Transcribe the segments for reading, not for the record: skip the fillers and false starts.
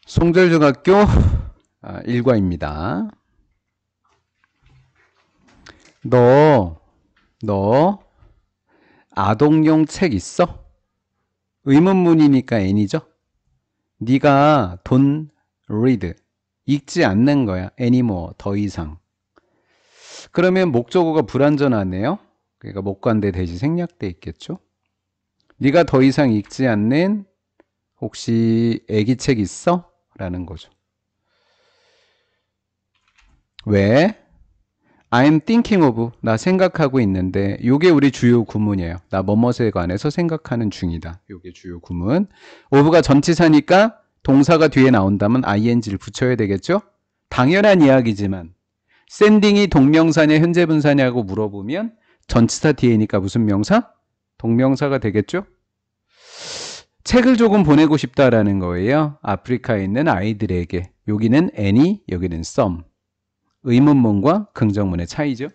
송절중학교 1과입니다. 너 아동용 책 있어? 의문문이니까 N이죠? 네가 don't read, 읽지 않는 거야. anymore, 더 이상. 그러면 목적어가 불완전하네요. 그러니까 목관대 대신 생략돼 있겠죠? 네가 더 이상 읽지 않는 혹시 애기책 있어? 라는 거죠. 왜? I'm thinking of, 나 생각하고 있는데, 요게 우리 주요 구문이에요. 나 뭐뭇에 관해서 생각하는 중이다. 요게 주요 구문. of가 전치사니까 동사가 뒤에 나온다면 ing를 붙여야 되겠죠? 당연한 이야기지만 sending이 동명사냐 현재 분사냐고 물어보면 전치사 뒤에니까 무슨 명사? 동명사가 되겠죠? 책을 조금 보내고 싶다라는 거예요. 아프리카에 있는 아이들에게. 여기는 any, 여기는 some. 의문문과 긍정문의 차이죠.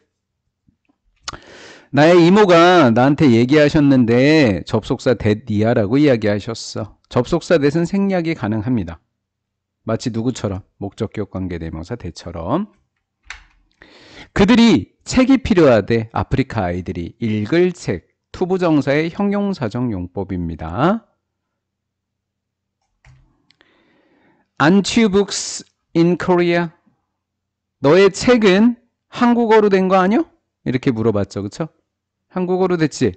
나의 이모가 나한테 얘기하셨는데 접속사 that이야라고 이야기하셨어. 접속사 that은 생략이 가능합니다. 마치 누구처럼? 목적격 관계대명사 that처럼. 그들이 책이 필요하대. 아프리카 아이들이 읽을 책. 투부정사의 형용사적 용법입니다. Aren't you books in Korea? 너의 책은 한국어로 된 거 아니야? 이렇게 물어봤죠. 그쵸? 한국어로 됐지?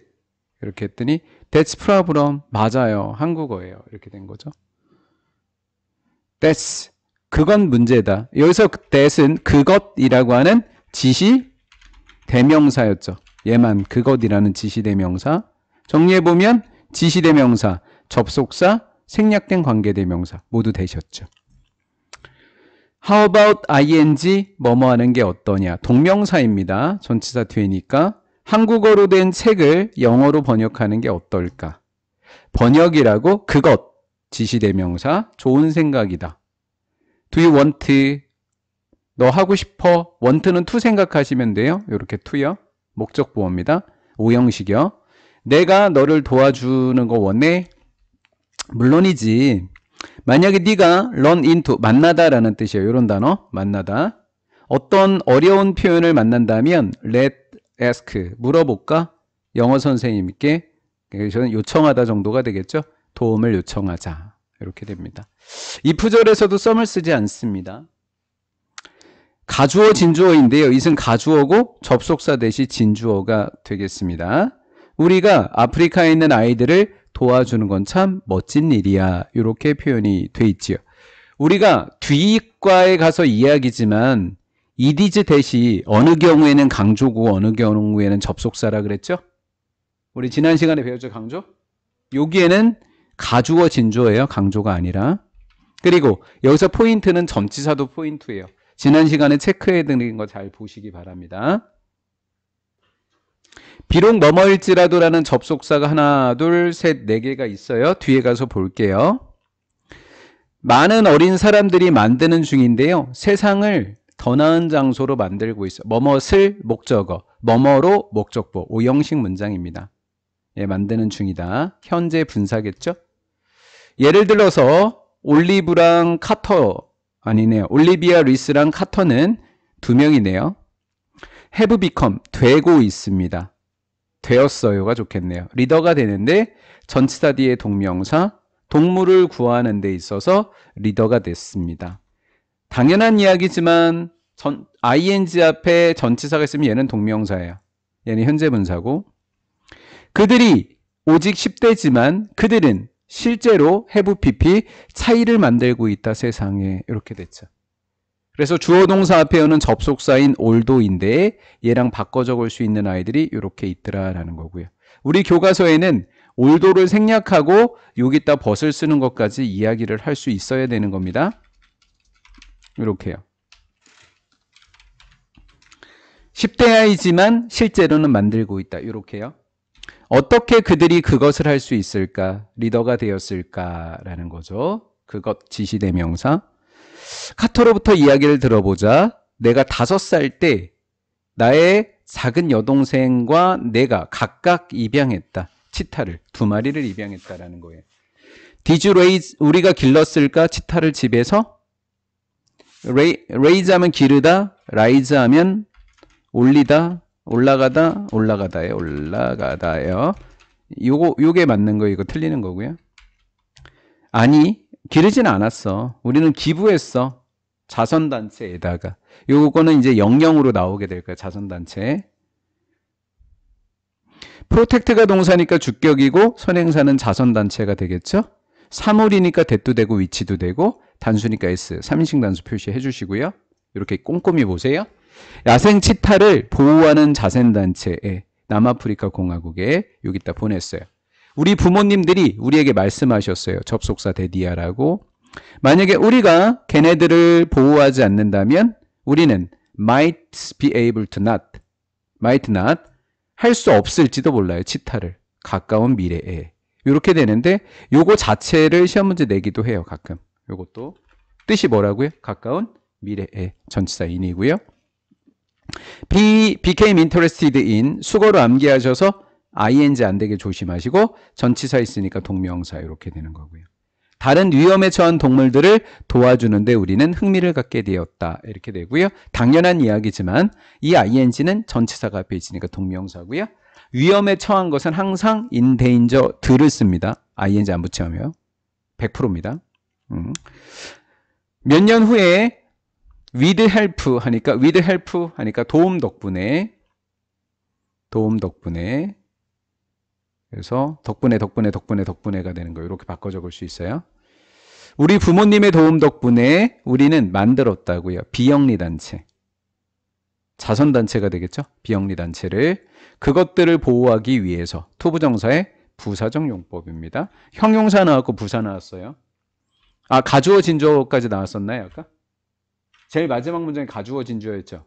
이렇게 했더니 That's problem. 맞아요. 한국어예요. 이렇게 된 거죠. That's. 그건 문제다. 여기서 that은 그것이라고 하는 지시 대명사였죠. 얘만 그것이라는 지시 대명사. 정리해보면 지시 대명사, 접속사, 생략된 관계 대명사 모두 되셨죠. How about ing? 뭐뭐 하는 게 어떠냐? 동명사입니다. 전치사 뒤에니까 한국어로 된 책을 영어로 번역하는 게 어떨까? 번역이라고 그것, 지시대명사, 좋은 생각이다. Do you want? 너 하고 싶어? want는 to 생각하시면 돼요. 이렇게 to요. 목적보어입니다. 오형식이요. 내가 너를 도와주는 거 원해? 물론이지. 만약에 네가 run into, 만나다라는 뜻이에요. 이런 단어, 만나다. 어떤 어려운 표현을 만난다면 let ask, 물어볼까? 영어 선생님께 저는 요청하다 정도가 되겠죠. 도움을 요청하자. 이렇게 됩니다. if절에서도 some을 쓰지 않습니다. 가주어, 진주어인데요. 이것은 가주어고 접속사 대신 진주어가 되겠습니다. 우리가 아프리카에 있는 아이들을 도와주는 건 참 멋진 일이야. 이렇게 표현이 돼 있지요. 우리가 뒤과에 가서 이야기지만 it is 대시 어느 경우에는 강조고 어느 경우에는 접속사라 그랬죠? 우리 지난 시간에 배웠죠, 강조? 여기에는 가주어 진주어예요. 강조가 아니라. 그리고 여기서 포인트는 전치사도 포인트예요. 지난 시간에 체크해드린 거 잘 보시기 바랍니다. 비록 뭐뭐일지라도라는 접속사가 하나, 둘, 셋, 네 개가 있어요. 뒤에 가서 볼게요. 많은 어린 사람들이 만드는 중인데요. 세상을 더 나은 장소로 만들고 있어요. 뭐뭇을 목적어, 뭐뭐로 목적보, 오형식 문장입니다. 예, 만드는 중이다. 현재 분사겠죠? 예를 들어서 올리브랑 카터, 아니네요. 올리비아 리스랑 카터는 두 명이네요. have become, 되고 있습니다. 되었어요가 좋겠네요. 리더가 되는데 전치사 뒤에 동명사, 동물을 구하는 데 있어서 리더가 됐습니다. 당연한 이야기지만 ing 앞에 전치사가 있으면 얘는 동명사예요. 얘는 현재 분사고. 그들이 오직 10대지만 그들은 실제로 have pp 차이를 만들고 있다 세상에. 이렇게 됐죠. 그래서 주어 동사 앞에 오는 접속사인 oldo인데 얘랑 바꿔 적을 수 있는 아이들이 이렇게 있더라라는 거고요. 우리 교과서에는 oldo를 생략하고 여기다 벗을 쓰는 것까지 이야기를 할 수 있어야 되는 겁니다. 이렇게요. 10대 아이지만 실제로는 만들고 있다. 이렇게요. 어떻게 그들이 그것을 할 수 있을까? 리더가 되었을까라는 거죠. 그것 지시대명사. 카터로부터 이야기를 들어보자. 내가 5살 때 나의 작은 여동생과 내가 각각 입양했다. 치타를 2마리를 입양했다라는 거예요. Did you raise, 우리가 길렀을까? 치타를 집에서? raise 하면 기르다, rise 하면 올리다, 올라가다, 올라가다예요. 올라가다예요. 요게 맞는 거, 이거 틀리는 거고요. 아니, 기르진 않았어. 우리는 기부했어. 자선단체에다가. 요거는 이제 영영으로 나오게 될 거야. 자선단체. 프로텍트가 동사니까 주격이고 선행사는 자선단체가 되겠죠. 사물이니까 대도 되고 위치도 되고 단수니까 S. 3인칭 단수 표시해 주시고요. 이렇게 꼼꼼히 보세요. 야생 치타를 보호하는 자선단체에 남아프리카 공화국에 여기다 보냈어요. 우리 부모님들이 우리에게 말씀하셨어요. 접속사 데디아라고. 만약에 우리가 걔네들을 보호하지 않는다면 우리는 might be able to not, might not 할 수 없을지도 몰라요. 치타를 가까운 미래에. 이렇게 되는데 요거 자체를 시험 문제 내기도 해요. 가끔. 요것도 뜻이 뭐라고요? 가까운 미래에. 전치사 in이고요. became interested in 수거로 암기하셔서 ing 안 되게 조심하시고 전치사 있으니까 동명사 이렇게 되는 거고요. 다른 위험에 처한 동물들을 도와주는데 우리는 흥미를 갖게 되었다. 이렇게 되고요. 당연한 이야기지만 이 ing는 전치사가 앞에 있으니까 동명사고요. 위험에 처한 것은 항상 in danger 들을 씁니다. ing 안 붙이면 100%입니다. 몇 년 후에 with help 하니까 도움 덕분에 그래서 덕분에가 되는 거 이렇게 바꿔 적을 수 있어요. 우리 부모님의 도움 덕분에 우리는 만들었다고요. 비영리단체. 자선단체가 되겠죠. 비영리단체를 그것들을 보호하기 위해서 투부정사의 부사적 용법입니다. 형용사 나왔고 부사 나왔어요. 아, 가주어 진주어까지 나왔었나요? 아까? 제일 마지막 문장이 가주어 진주어였죠.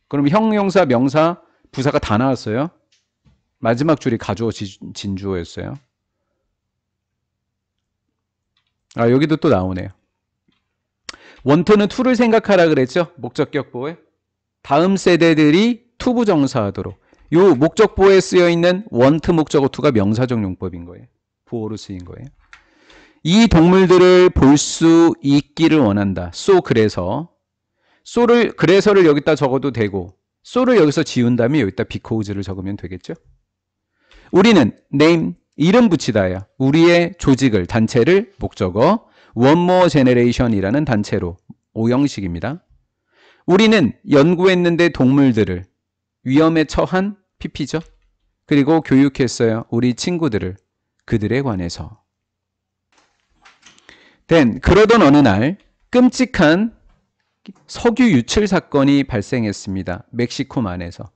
그럼 형용사, 명사, 부사가 다 나왔어요. 마지막 줄이 가주어 진주어였어요. 아, 여기도 또 나오네요. 원투는 투를 생각하라 그랬죠. 목적격보에. 다음 세대들이 투부정사하도록. 요 목적보에 쓰여 있는 원트 목적어 투가 명사적 용법인 거예요. 보호로 쓰인 거예요. 이 동물들을 볼 수 있기를 원한다. 그래서를 여기다 적어도 되고 so를 여기서 지운 다음에 여기다 because를 적으면 되겠죠. 우리는 name 이름 붙이다야. 우리의 조직을, 단체를 목적어 one more generation이라는 단체로 오형식입니다. 우리는 연구했는데 동물들을 위험에 처한 PP죠. 그리고 교육했어요. 우리 친구들을 그들에 관해서. 그러던 어느 날 끔찍한 석유 유출 사건이 발생했습니다. 멕시코만에서.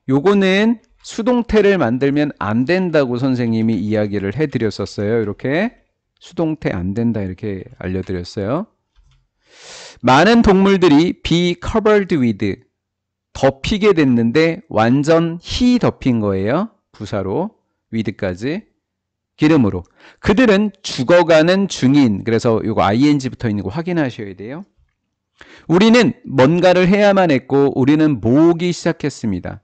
요거는 수동태를 만들면 안 된다고 선생님이 이야기를 해드렸었어요. 이렇게 수동태 안 된다 이렇게 알려드렸어요. 많은 동물들이 be covered with 덮이게 됐는데 완전 히 덮인 거예요. 부사로 with까지 기름으로. 그들은 죽어가는 중인. 그래서 이거 ing 붙어 있는 거 확인하셔야 돼요. 우리는 뭔가를 해야만 했고 우리는 모으기 시작했습니다.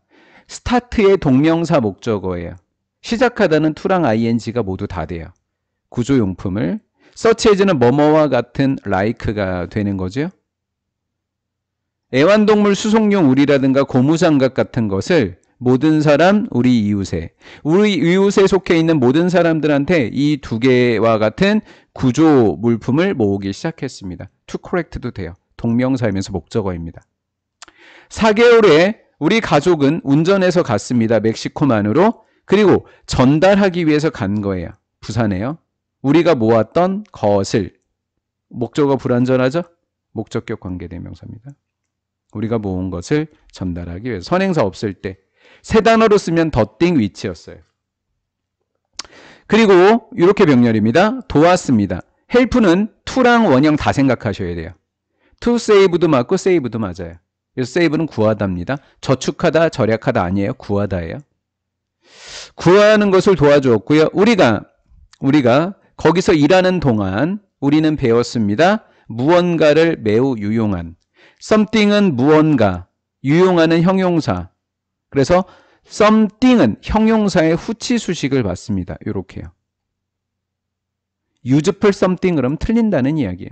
스타트의 동명사 목적어예요. 시작하다는 투랑 ing가 모두 다 돼요. 구조용품을. 서치해주는 뭐뭐와 같은 like가 되는 거죠. 애완동물 수송용 우리라든가 고무장갑 같은 것을 모든 사람, 우리 이웃에 속해 있는 모든 사람들한테 이 두 개와 같은 구조 물품을 모으기 시작했습니다. to correct도 돼요. 동명사이면서 목적어입니다. 4개월 후에 우리 가족은 운전해서 갔습니다. 멕시코만으로. 그리고 전달하기 위해서 간 거예요. 부사네요. 우리가 모았던 것을. 목적어 불완전하죠? 목적격 관계대명사입니다. 우리가 모은 것을 전달하기 위해서. 선행사 없을 때. 세 단어로 쓰면 더띵 위치였어요. 그리고 이렇게 병렬입니다. 도왔습니다. 헬프는 to랑 원형 다 생각하셔야 돼요. to save도 맞고 save도 맞아요. 그래서 save는 구하다입니다. 저축하다, 절약하다 아니에요. 구하다예요. 구하는 것을 도와주었고요. 우리가 거기서 일하는 동안 우리는 배웠습니다. 무언가를 매우 유용한. something은 무언가, 유용하는 형용사. 그래서 something은 형용사의 후치 수식을 받습니다. 이렇게요. useful something 그러면 틀린다는 이야기예요.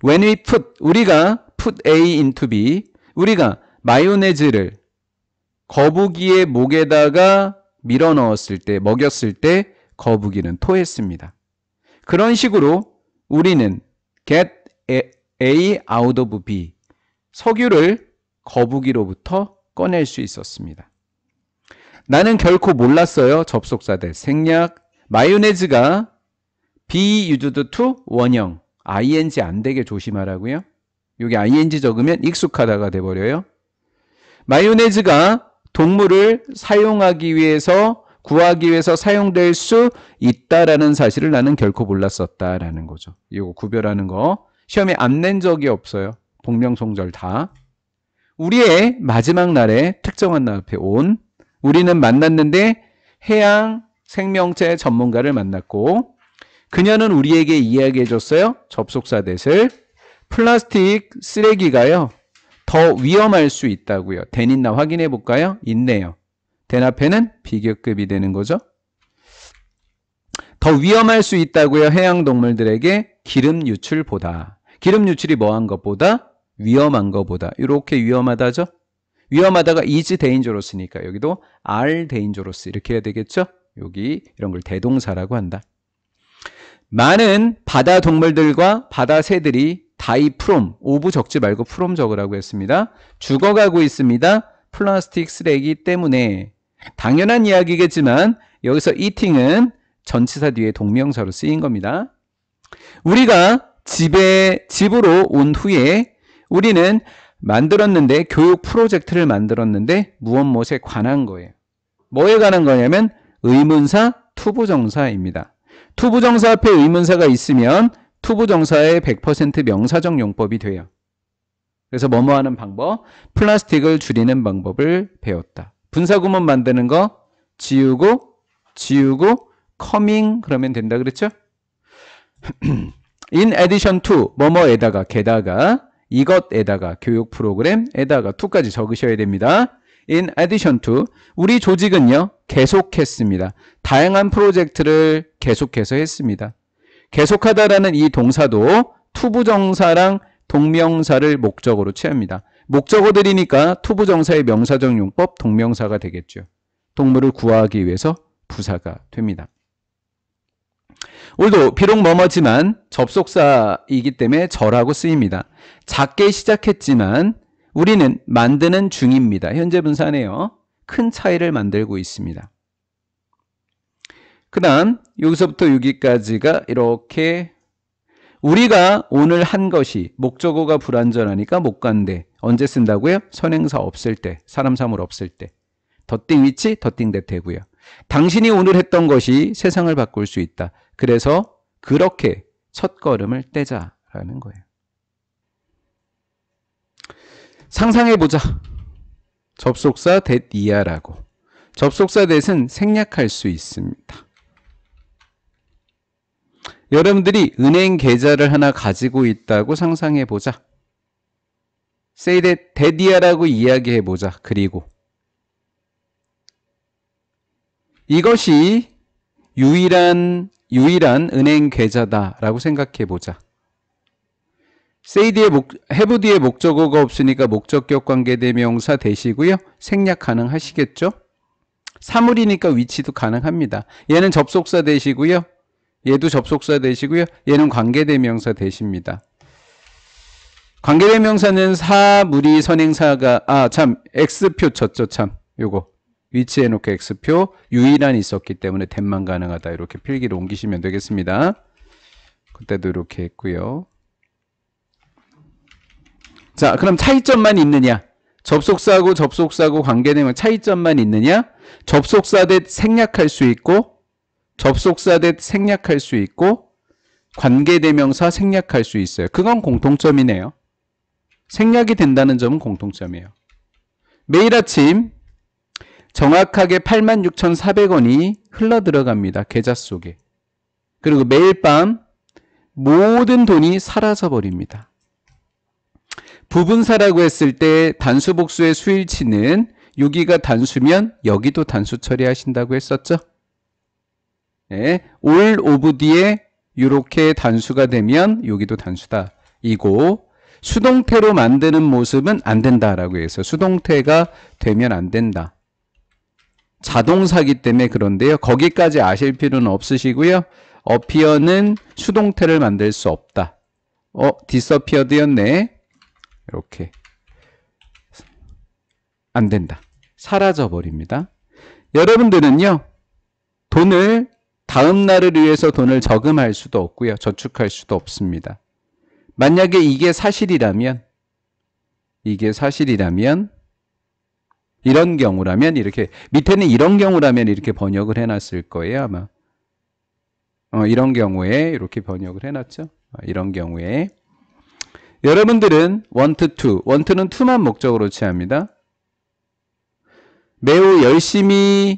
When we 우리가 put A into B, 우리가 마요네즈를 거북이의 목에다가 밀어 넣었을 때, 먹였을 때 거북이는 토했습니다. 그런 식으로 우리는 get A out of B, 석유를 거북이로부터 꺼낼 수 있었습니다. 나는 결코 몰랐어요. 접속사 대 생략. 마요네즈가 be used to 원형. ing 안 되게 조심하라고요. 여기 ing 적으면 익숙하다가 돼버려요. 마요네즈가 동물을 사용하기 위해서, 구하기 위해서 사용될 수 있다라는 사실을 나는 결코 몰랐었다라는 거죠. 이거 구별하는 거. 시험에 안 낸 적이 없어요. 복명송절 다. 우리의 마지막 날에 특정한 날 앞에 온, 우리는 만났는데 해양 생명체 전문가를 만났고 그녀는 우리에게 이야기해 줬어요. 접속사 대을 플라스틱 쓰레기가요. 더 위험할 수 있다고요. 된 있나 확인해 볼까요? 있네요. 된 앞에는 비교급이 되는 거죠. 더 위험할 수 있다고요. 해양 동물들에게 기름 유출보다. 기름 유출이 뭐한 것보다? 위험한 것보다. 이렇게 위험하다죠. 위험하다가 is dangerous니까 여기도 are dangerous 이렇게 해야 되겠죠. 여기 이런 걸 대동사라고 한다. 많은 바다 동물들과 바다 새들이 die from, of 적지 말고 from 적으라고 했습니다. 죽어가고 있습니다. 플라스틱 쓰레기 때문에. 당연한 이야기겠지만 여기서 eating은 전치사 뒤에 동명사로 쓰인 겁니다. 우리가 집으로 온 후에 우리는 만들었는데, 교육 프로젝트를 만들었는데 무엇에 관한 거예요. 뭐에 관한 거냐면 의문사, 투부정사입니다. 투부정사 앞에 의문사가 있으면 투부정사의 100% 명사적 용법이 돼요. 그래서 뭐뭐 하는 방법, 플라스틱을 줄이는 방법을 배웠다. 분사구문 만드는 거 지우고 coming 그러면 된다 그랬죠? In addition to 뭐뭐에다가 게다가 이것에다가 교육 프로그램에다가 to까지 적으셔야 됩니다. In addition to 우리 조직은요 계속했습니다. 다양한 프로젝트를 계속해서 했습니다. 계속하다라는 이 동사도 투부정사랑 동명사를 목적어로 취합니다. 목적어들이니까 투부정사의 명사적 용법 동명사가 되겠죠. 동물을 구하기 위해서 부사가 됩니다. 오늘도 비록 뭐뭐지만 접속사이기 때문에 저라고 쓰입니다. 작게 시작했지만 우리는 만드는 중입니다. 현재 분사네요. 큰 차이를 만들고 있습니다. 그 다음 여기서부터 여기까지가 이렇게 우리가 오늘 한 것이 목적어가 불완전하니까 못 간대. 언제 쓴다고요? 선행사 없을 때, 사람 사물 없을 때. 더띵 위치, 더띵 that 되고요. 당신이 오늘 했던 것이 세상을 바꿀 수 있다. 그래서 그렇게 첫걸음을 떼자라는 거예요. 상상해보자. 접속사 that 이하라고. 접속사 that은 생략할 수 있습니다. 여러분들이 은행 계좌를 하나 가지고 있다고 상상해보자. say that 이하라고 이야기해보자. 그리고 이것이 유일한 은행 계좌다라고 생각해보자. say 뒤에 have 뒤에 목적어가 없으니까 목적격 관계대명사 대시고요. 생략 가능하시겠죠? 사물이니까 위치도 가능합니다. 얘는 접속사 대시고요. 얘도 접속사 대시고요. 얘는 관계대명사 대시입니다. 관계대명사는 사물이 선행사가 X표 쳤죠 참. 요거 위치해놓고 X표 유일한 있었기 때문에 댐만 가능하다. 이렇게 필기를 옮기시면 되겠습니다. 그때도 이렇게 했고요. 자, 그럼 차이점만 있느냐? 접속사하고 관계대명사 차이점만 있느냐? 접속사 대 생략할 수 있고 접속사 대 생략할 수 있고 관계대명사 생략할 수 있어요. 그건 공통점이네요. 생략이 된다는 점은 공통점이에요. 매일 아침 정확하게 86,400원이 흘러들어갑니다. 계좌 속에. 그리고 매일 밤 모든 돈이 사라져 버립니다. 부분사라고 했을 때 단수 복수의 수일치는 여기가 단수면 여기도 단수 처리하신다고 했었죠. 네, all of 뒤에 이렇게 단수가 되면 여기도 단수다. 이고 수동태로 만드는 모습은 안 된다라고 해서 수동태가 되면 안 된다. 자동사기 때문에 그런데요. 거기까지 아실 필요는 없으시고요. appear는 수동태를 만들 수 없다. disappeared였네. 이렇게 안 된다. 사라져 버립니다. 여러분들은요. 돈을 다음 날을 위해서 돈을 저금할 수도 없고요. 저축할 수도 없습니다. 만약에 이게 사실이라면 이런 경우라면 이렇게 밑에는 이런 경우라면 이렇게 번역을 해놨을 거예요. 아마 이런 경우에 이렇게 번역을 해놨죠. 이런 경우에 여러분들은 want to, want는 to만 목적으로 취합니다. 매우 열심히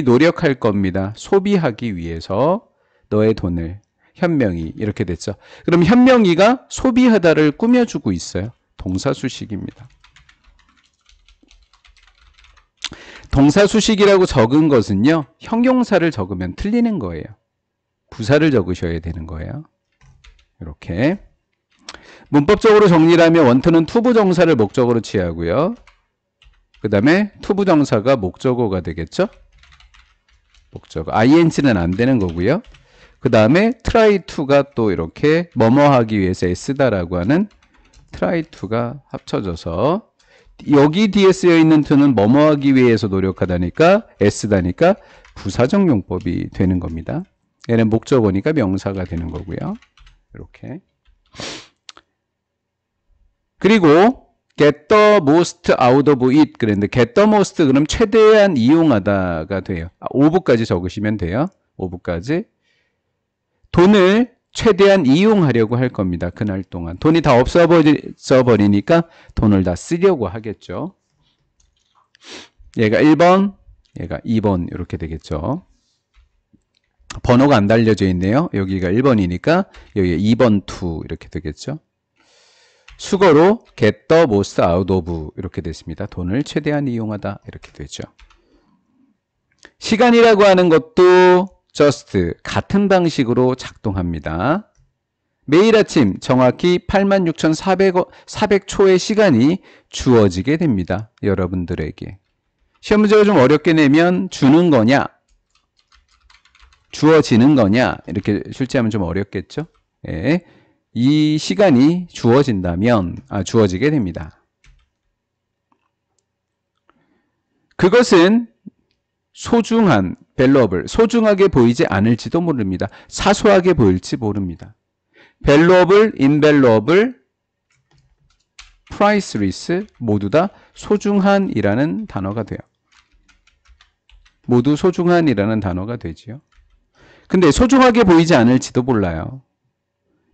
노력할 겁니다. 소비하기 위해서 너의 돈을. 현명히 이렇게 됐죠. 그럼 현명히가 소비하다를 꾸며주고 있어요. 동사수식입니다. 동사수식이라고 적은 것은요. 형용사를 적으면 틀리는 거예요. 부사를 적으셔야 되는 거예요. 이렇게 문법적으로 정리를 하면 want는 투부정사를 목적으로 취하고요. 그 다음에 투부정사가 목적어가 되겠죠. 목적어 ing는 안 되는 거고요. 그 다음에 try to가 또 이렇게 뭐뭐 하기 위해서 애쓰다라고 하는 try to가 합쳐져서 여기 뒤에 쓰여 있는 to는 뭐뭐 하기 위해서 노력하다니까 애쓰다니까 부사적 용법이 되는 겁니다. 얘는 목적어니까 명사가 되는 거고요. 이렇게 그리고 get the most out of it 그랬는데 get the most 그럼 최대한 이용하다가 돼요. 5부까지 적으시면 돼요. 5부까지 돈을 최대한 이용하려고 할 겁니다. 그날 동안. 돈이 다 없어버리니까 돈을 다 쓰려고 하겠죠. 얘가 1번, 얘가 2번 이렇게 되겠죠. 번호가 안 달려져 있네요. 여기가 1번이니까 여기가 2번 2 이렇게 되겠죠. 수거로 get the most out of 이렇게 됐습니다. 돈을 최대한 이용하다 이렇게 되죠. 시간이라고 하는 것도 just 같은 방식으로 작동합니다. 매일 아침 정확히 86,400초의 시간이 주어지게 됩니다. 여러분들에게. 시험 문제가 좀 어렵게 내면 주는 거냐 주어지는 거냐 이렇게 출제하면 좀 어렵겠죠. 예. 이 시간이 주어지게 됩니다. 그것은 소중한 valuable, 소중하게 보이지 않을지도 모릅니다. 사소하게 보일지 모릅니다. valuable, invaluable, priceless 모두 다 소중한이라는 단어가 돼요. 모두 소중한이라는 단어가 되지요. 근데 소중하게 보이지 않을지도 몰라요.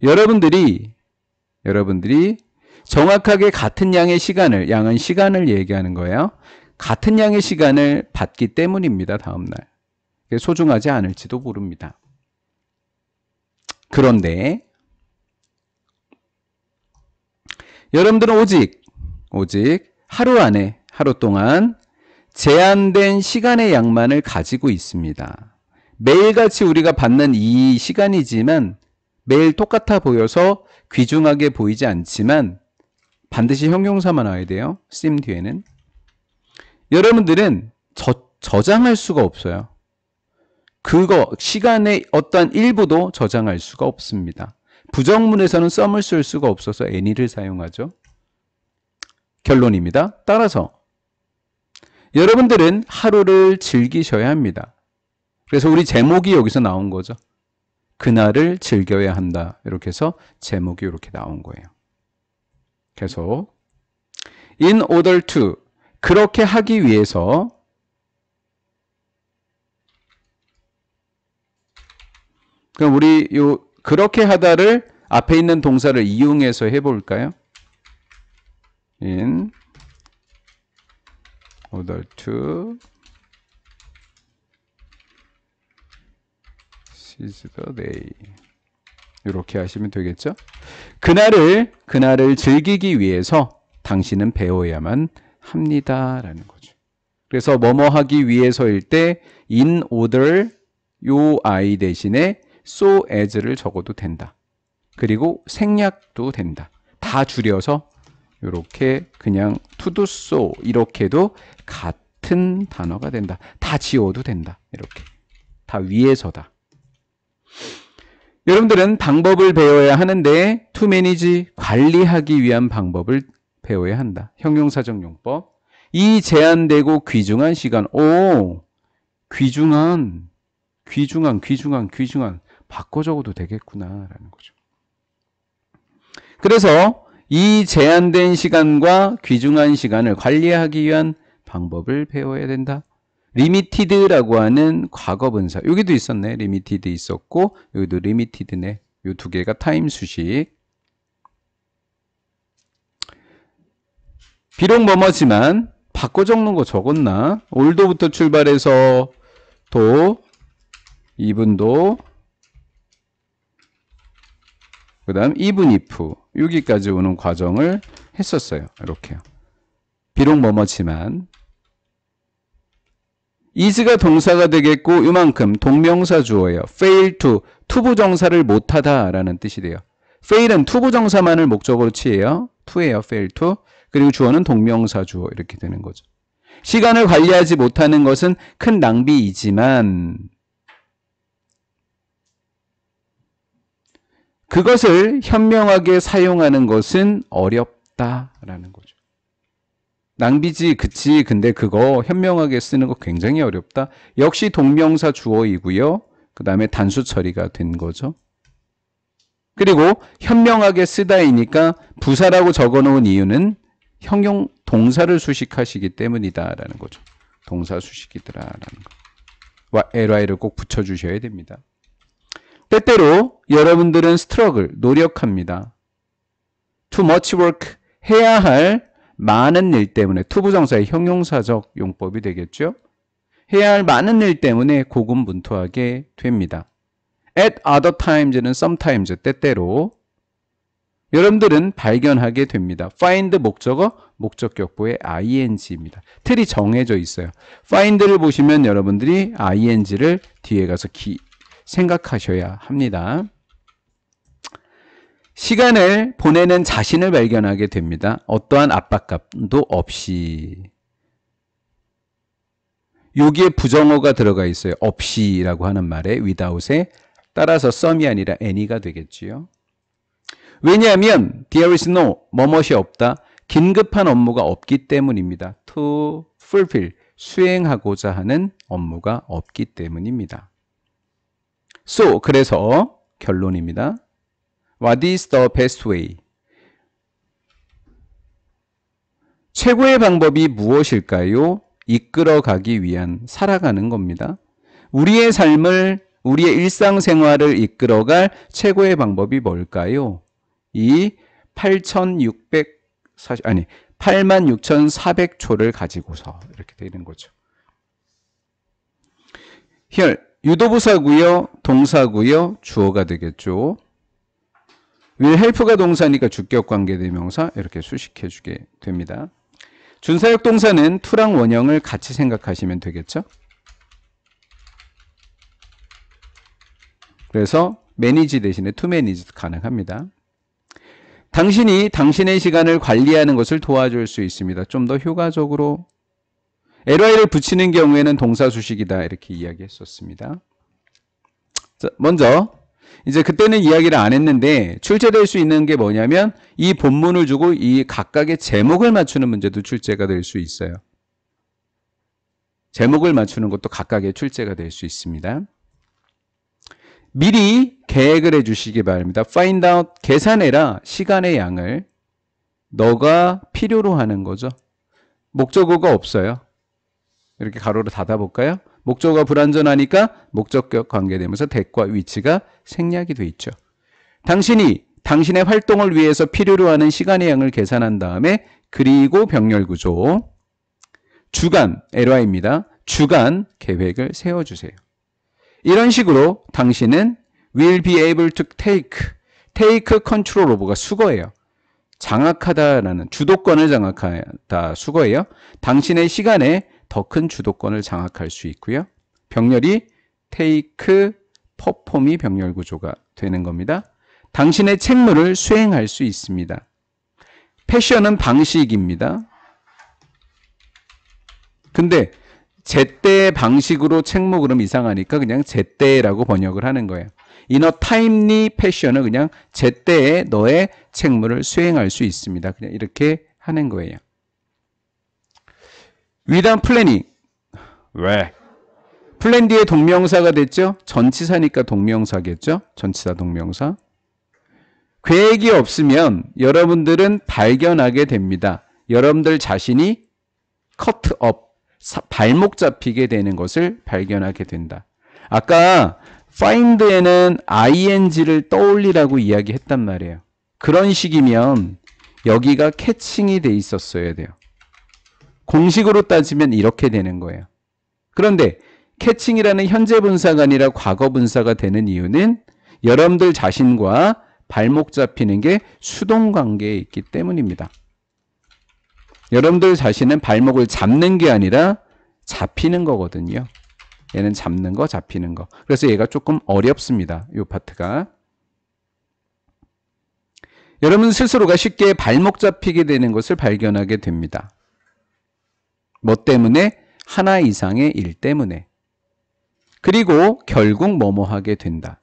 여러분들이 정확하게 같은 양은 시간을 얘기하는 거예요. 같은 양의 시간을 받기 때문입니다. 다음날. 소중하지 않을지도 모릅니다. 그런데 여러분들은 오직 하루 동안 제한된 시간의 양만을 가지고 있습니다. 매일같이 우리가 받는 이 시간이지만 매일 똑같아 보여서 귀중하게 보이지 않지만 반드시 형용사만 와야 돼요. 쓰임 뒤에는. 여러분들은 저장할 수가 없어요. 시간의 어떤 일부도 저장할 수가 없습니다. 부정문에서는 some을 쓸 수가 없어서 any를 사용하죠. 결론입니다. 따라서 여러분들은 하루를 즐기셔야 합니다. 그래서 우리 제목이 여기서 나온 거죠. 그날을 즐겨야 한다. 이렇게 해서 제목이 이렇게 나온 거예요. 계속 in order to 그렇게 하기 위해서 그럼 우리 그렇게 하다를 앞에 있는 동사를 이용해서 해볼까요? in order to seize the day 이렇게 하시면 되겠죠? 그날을 즐기기 위해서 당신은 배워야만 합니다. 라는 거죠. 그래서 뭐뭐 하기 위해서일 때 in order 요 I 대신에 so as를 적어도 된다. 그리고 생략도 된다. 다 줄여서 이렇게 그냥 to do so 이렇게도 같은 단어가 된다. 다 지워도 된다. 이렇게 다 위에서다. 여러분들은 방법을 배워야 하는데 to manage 관리하기 위한 방법을 배워야 한다. 형용사적 용법. 이 제한되고 귀중한 시간. 오, 귀중한 바꿔 적어도 되겠구나라는 거죠. 그래서 이 제한된 시간과 귀중한 시간을 관리하기 위한 방법을 배워야 된다. limited라고 하는 과거분사. 여기도 있었네. limited 있었고 여기도 limited네. 이 두 개가 타임 수식. 비록 뭐뭐지만 바꿔 적는 거 적었나? 올도부터 출발해서 도, 이분도, 그 다음 even if 여기까지 오는 과정을 했었어요. 이렇게요. 비록 뭐뭐지만 is가 동사가 되겠고 이만큼 동명사 주어예요. fail to, 투부정사를 못하다 라는 뜻이 돼요. fail은 투부정사만을 목적으로 취해요. to예요. fail to. 그리고 주어는 동명사 주어 이렇게 되는 거죠. 시간을 관리하지 못하는 것은 큰 낭비이지만 그것을 현명하게 사용하는 것은 어렵다라는 거죠. 낭비지, 그치. 근데 그거 현명하게 쓰는 거 굉장히 어렵다. 역시 동명사 주어이고요. 그 다음에 단수 처리가 된 거죠. 그리고 현명하게 쓰다이니까 부사라고 적어놓은 이유는 형용 동사를 수식하시기 때문이다라는 거죠. 동사 수식이더라라는 거. ly를 꼭 붙여주셔야 됩니다. 때때로 여러분들은 struggle, 노력합니다. too much work, 해야 할 많은 일 때문에 투부정사의 형용사적 용법이 되겠죠. 해야 할 많은 일 때문에 고군분투하게 됩니다. at other times는 sometimes, 때때로 여러분들은 발견하게 됩니다. find 목적어, 목적격보의 ing입니다. 틀이 정해져 있어요. find를 보시면 여러분들이 ing를 뒤에 가서 생각하셔야 합니다. 시간을 보내는 자신을 발견하게 됩니다. 어떠한 압박감도 없이. 여기에 부정어가 들어가 있어요. 없이라고 하는 말에 without에 따라서 some이 아니라 any가 되겠지요. 왜냐하면 there is no, 뭐뭇이 없다. 긴급한 업무가 없기 때문입니다. to fulfill, 수행하고자 하는 업무가 없기 때문입니다. So, 그래서 결론입니다. What is the best way? 최고의 방법이 무엇일까요? 이끌어가기 위한, 살아가는 겁니다. 우리의 삶을, 우리의 일상생활을 이끌어갈 최고의 방법이 뭘까요? 이 86,400초를 가지고서 이렇게 되는 거죠. here, 유도부사고요, 동사고요, 주어가 되겠죠. will help가 동사니까 주격관계대명사 이렇게 수식해주게 됩니다. 준사역 동사는 to랑 원형을 같이 생각하시면 되겠죠. 그래서 manage 대신에 to manage도 가능합니다. 당신이 당신의 시간을 관리하는 것을 도와줄 수 있습니다. 좀 더 효과적으로. ly를 붙이는 경우에는 동사 수식이다 이렇게 이야기했었습니다. 자, 먼저 이제 그때는 이야기를 안 했는데 출제될 수 있는 게 뭐냐면 이 본문을 주고 이 각각의 제목을 맞추는 문제도 출제가 될 수 있어요. 제목을 맞추는 것도 각각의 출제가 될 수 있습니다. 미리 계획을 해주시기 바랍니다. find out, 계산해라. 시간의 양을 너가 필요로 하는 거죠. 목적어가 없어요. 이렇게 가로로 닫아볼까요? 목적어가 불완전하니까 목적격 관계되면서 대과 위치가 생략이 돼 있죠. 당신이 당신의 활동을 위해서 필요로 하는 시간의 양을 계산한 다음에 그리고 병렬구조 주간, ly입니다. 주간 계획을 세워주세요. 이런 식으로 당신은 will be able to take control of가 수거예요. 장악하다라는 주도권을 장악하다 수거예요. 당신의 시간에 더 큰 주도권을 장악할 수 있고요. 병렬이 take perform이 병렬 구조가 되는 겁니다. 당신의 책무를 수행할 수 있습니다. 패션은 방식입니다. 근데 제때의 방식으로 책무 그럼 이상하니까 그냥 제때라고 번역을 하는 거예요. In a timely fashion은 그냥 제때에 너의 책무를 수행할 수 있습니다. 그냥 이렇게 하는 거예요. Without planning. 왜? 플랜 뒤에 동명사가 됐죠? 전치사니까 동명사겠죠? 전치사 동명사. 계획이 없으면 여러분들은 발견하게 됩니다. 여러분들 자신이 cut up, 발목 잡히게 되는 것을 발견하게 된다. 아까 find에는 ing를 떠올리라고 이야기했단 말이에요. 그런 식이면 여기가 캐칭이 돼 있었어야 돼요. 공식으로 따지면 이렇게 되는 거예요. 그런데 캐칭이라는 현재 분사가 아니라 과거 분사가 되는 이유는 여러분들 자신과 발목 잡히는 게 수동 관계에 있기 때문입니다. 여러분들 자신은 발목을 잡는 게 아니라 잡히는 거거든요. 얘는 잡는 거, 잡히는 거. 그래서 얘가 조금 어렵습니다. 이 파트가. 여러분 스스로가 쉽게 발목 잡히게 되는 것을 발견하게 됩니다. 뭐 때문에? 하나 이상의 일 때문에. 그리고 결국 뭐뭐 하게 된다.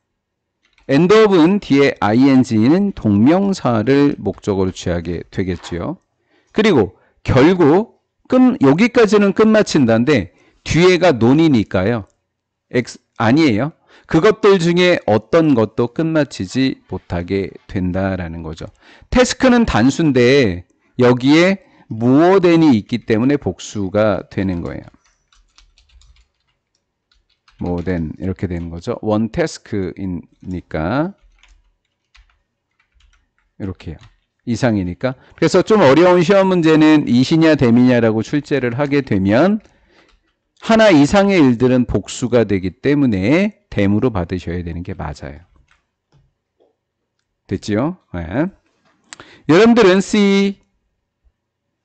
end of은 뒤에 ing는 동명사를 목적으로 취하게 되겠지요. 그리고 결국 여기까지는 끝마친다는데 뒤에가 논이니까요. 아니에요. 그것들 중에 어떤 것도 끝마치지 못하게 된다라는 거죠. 태스크는 단수인데 여기에 more than이 있기 때문에 복수가 되는 거예요. more than 이렇게 되는 거죠. one task이니까 이렇게요. 이상이니까. 그래서 좀 어려운 시험 문제는 이시냐 댐이냐라고 출제를 하게 되면 하나 이상의 일들은 복수가 되기 때문에 댐으로 받으셔야 되는 게 맞아요. 됐지요? 네. 여러분들은 C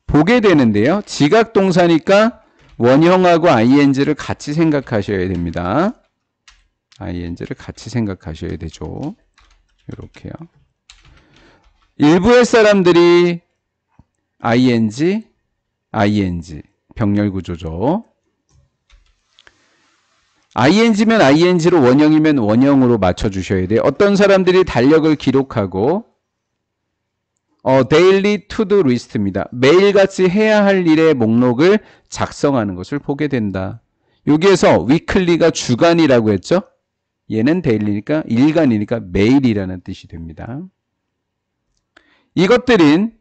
보게 되는데요. 지각동사니까 원형하고 ing를 같이 생각하셔야 됩니다. ing를 같이 생각하셔야 되죠. 이렇게요. 일부의 사람들이 ing 병렬 구조죠. ing면 ing로 원형이면 원형으로 맞춰주셔야 돼요. 어떤 사람들이 달력을 기록하고 daily to-do list입니다. 매일같이 해야 할 일의 목록을 작성하는 것을 보게 된다. 여기에서 weekly가 주간이라고 했죠? 얘는 daily니까 일간이니까 매일이라는 뜻이 됩니다. 이것들은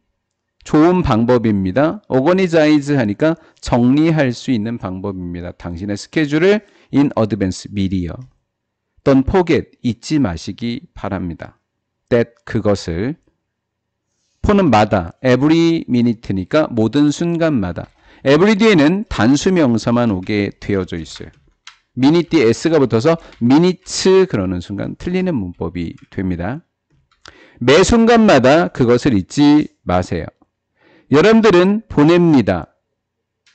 좋은 방법입니다. organize 하니까 정리할 수 있는 방법입니다. 당신의 스케줄을 in advance 미리요. Don't forget 잊지 마시기 바랍니다. that 그것을 for는 마다 every minute니까 모든 순간마다 every 뒤에는 단수 명사만 오게 되어져 있어요. minute 뒤에 s가 붙어서 minutes 그러는 순간 틀리는 문법이 됩니다. 매 순간마다 그것을 잊지 마세요. 여러분들은 보냅니다.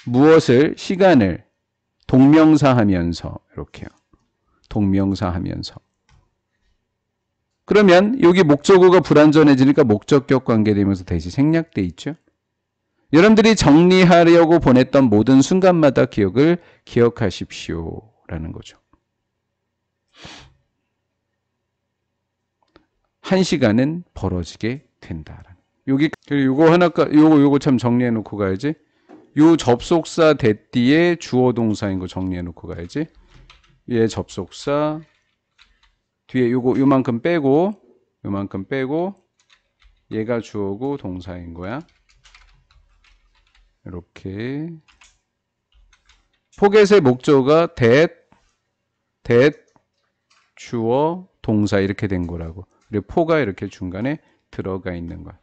무엇을? 시간을 동명사 하면서 이렇게요. 동명사 하면서. 그러면 여기 목적어가 불완전해지니까 목적격 관계되면서 대시 생략돼 있죠. 여러분들이 정리하려고 보냈던 모든 순간마다 기억을 기억하십시오 라는 거죠. 한 시간은 벌어지게 된다. 여기 요거 하나까 요거 참 정리해 놓고 가야지. 요 접속사 대띠에 주어 동사인 거 정리해 놓고 가야지. 얘 접속사 뒤에 요만큼 빼고 얘가 주어고 동사인 거야. 이렇게 포겟의 목적어가 that 주어 동사 이렇게 된 거라고. 그리고 포가 이렇게 중간에 들어가 있는 거야.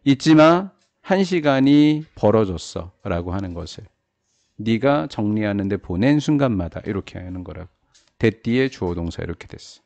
잊지 마. 한 시간이 벌어졌어 라고 하는 것을 네가 정리하는데 보낸 순간마다 이렇게 하는 거라고. that 뒤에 주어 동사 이렇게 됐어.